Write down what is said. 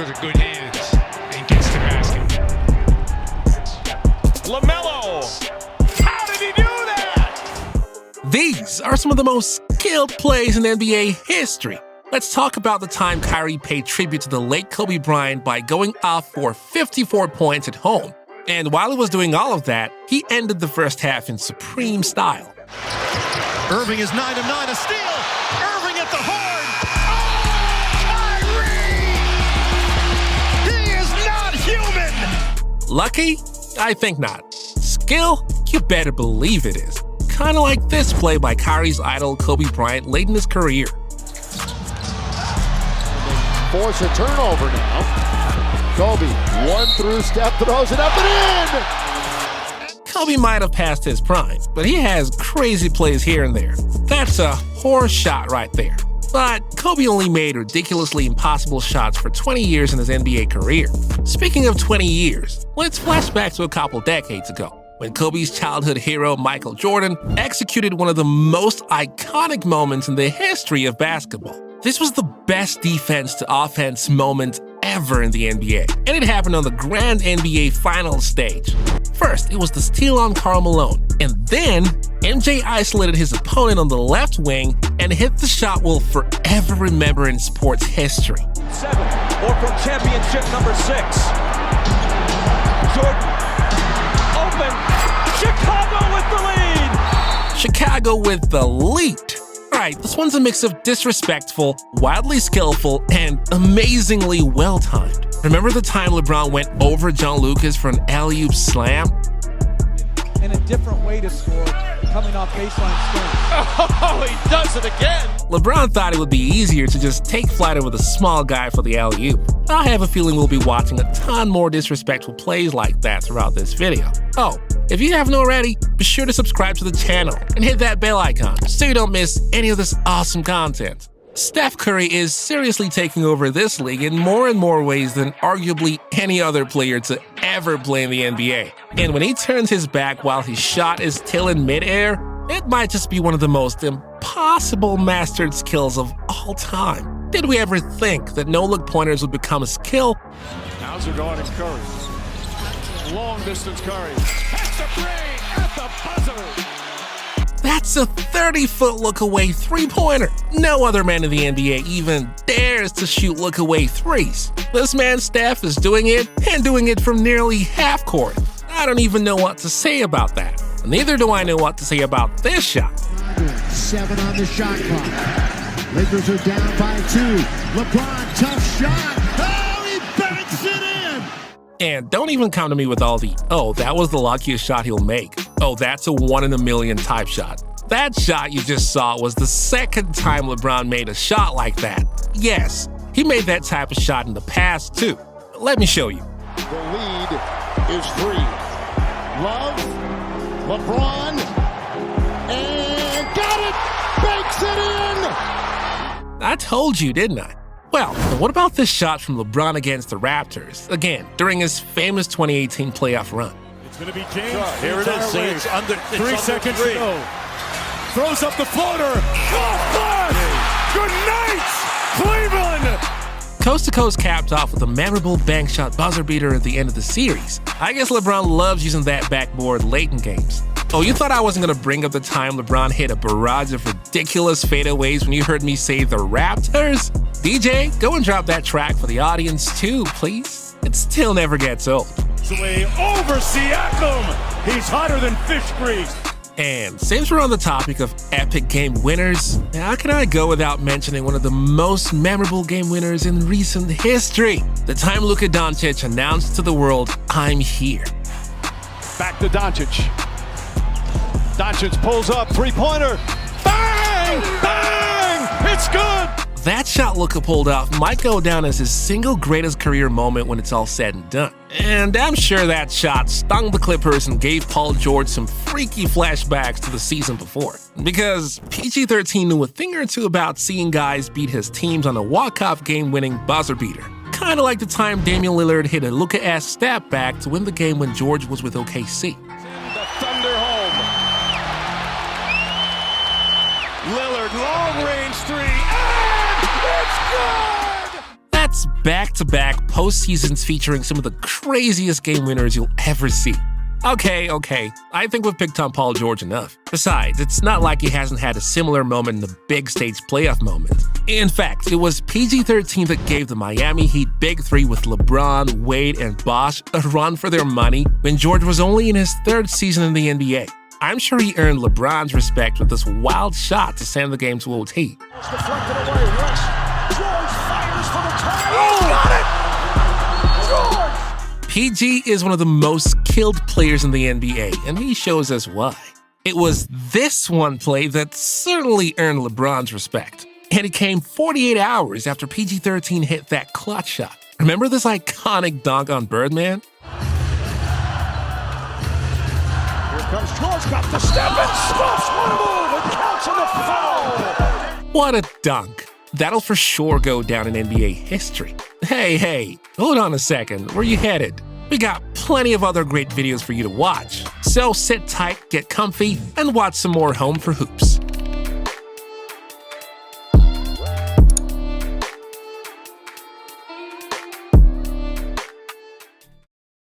with the good hands and gets the basket. LaMelo! How did he do that? These are some of the most skilled plays in NBA history. Let's talk about the time Kyrie paid tribute to the late Kobe Bryant by going off for 54 points at home. And while he was doing all of that, he ended the first half in supreme style. Irving is 9 of 9, a steal! Irving at the horn! Oh, Kyrie! He is not human! Lucky? I think not. Skill? You better believe it is. Kinda like this play by Kyrie's idol Kobe Bryant late in his career. Force a turnover now. Kobe, 1 through, Steph throws it up and in! Kobe might have passed his prime, but he has crazy plays here and there. That's a horse shot right there. But Kobe only made ridiculously impossible shots for 20 years in his NBA career. Speaking of 20 years, let's flash back to a couple decades ago, when Kobe's childhood hero Michael Jordan executed one of the most iconic moments in the history of basketball. This was the best defense to offense moment ever in the NBA, and it happened on the grand NBA Finals stage. First, it was the steal on Karl Malone, and then MJ isolated his opponent on the left wing and hit the shot we'll forever remember in sports history. 7, or from championship number 6. Jordan, open, Chicago with the lead! Chicago with the lead. Right, this one's a mix of disrespectful, wildly skillful, and amazingly well-timed. Remember the time LeBron went over John Lucas for an alley-oop slam? And a different way to score, coming off baseline swing. Oh, he does it again! LeBron thought it would be easier to just take flight with a small guy for the alley-oop. I have a feeling we'll be watching a ton more disrespectful plays like that throughout this video. Oh, if you haven't already, be sure to subscribe to the channel and hit that bell icon so you don't miss any of this awesome content. Steph Curry is seriously taking over this league in more and more ways than arguably any other player to ever play in the NBA. And when he turns his back while his shot is still in midair, it might just be one of the most impossible mastered skills of all time. Did we ever think that no-look pointers would become a skill? How's it going to Curry? Long distance Curry. Has to bring at the buzzer. That's a 30-foot look-away three-pointer. No other man in the NBA even dares to shoot look-away threes. This man Steph is doing it, and doing it from nearly half court. I don't even know what to say about that. Neither do I know what to say about this shot. 7 on the shot clock. Lakers are down by 2. LeBron, tough shot. Oh, he banks it in! And don't even come to me with all the, oh, that was the luckiest shot he'll make. Oh, that's a 1 in a million type shot. That shot you just saw was the second time LeBron made a shot like that. Yes, he made that type of shot in the past too. Let me show you. The lead is 3. Love, LeBron, and got it! Banks it in! I told you, didn't I? Well, what about this shot from LeBron against the Raptors? Again, during his famous 2018 playoff run. It's going to be James. Here it is. See, it's under 3 seconds to go. Throws up the floater. Off glass! Good night, Cleveland! Coast to Coast capped off with a memorable bank shot buzzer beater at the end of the series. I guess LeBron loves using that backboard late in games. Oh, you thought I wasn't going to bring up the time LeBron hit a barrage of ridiculous fadeaways when you heard me say the Raptors? DJ, go and drop that track for the audience too, please. It still never gets old. Away over Siakam. He's hotter than fish grease. And since we're on the topic of epic game winners, how can I go without mentioning one of the most memorable game winners in recent history? The time Luka Doncic announced to the world, "I'm here." Back to Doncic. Doncic pulls up, three-pointer. Bang! Bang! It's good! That shot Luka pulled off might go down as his single greatest career moment when it's all said and done. And I'm sure that shot stung the Clippers and gave Paul George some freaky flashbacks to the season before. Because PG-13 knew a thing or two about seeing guys beat his teams on a walk-off game-winning buzzer beater. Kinda like the time Damian Lillard hit a Luka-esque step back to win the game when George was with OKC. The Thunder home. Lillard, long-range three, and it's good! That's That's back-to-back postseasons featuring some of the craziest game winners you'll ever see. Okay, I think we've picked on Paul George enough. Besides, it's not like he hasn't had a similar moment in the big stage playoff moment. In fact, it was PG-13 that gave the Miami Heat Big Three with LeBron, Wade, and Bosh a run for their money when George was only in his third season in the NBA. I'm sure he earned LeBron's respect with this wild shot to send the game to OT. Deflected away. West. George fires for the tie. Oh, got it! George! PG is one of the most skilled players in the NBA, and he shows us why. It was this one play that certainly earned LeBron's respect. And it came 48 hours after PG-13 hit that clutch shot. Remember this iconic dunk on Birdman? Here comes George, got the step and stuffs one move and counts on the foul. What a dunk. That'll for sure go down in NBA history. Hey, hold on a second. Where you headed? We got plenty of other great videos for you to watch. So sit tight, get comfy, and watch some more Home for Hoops.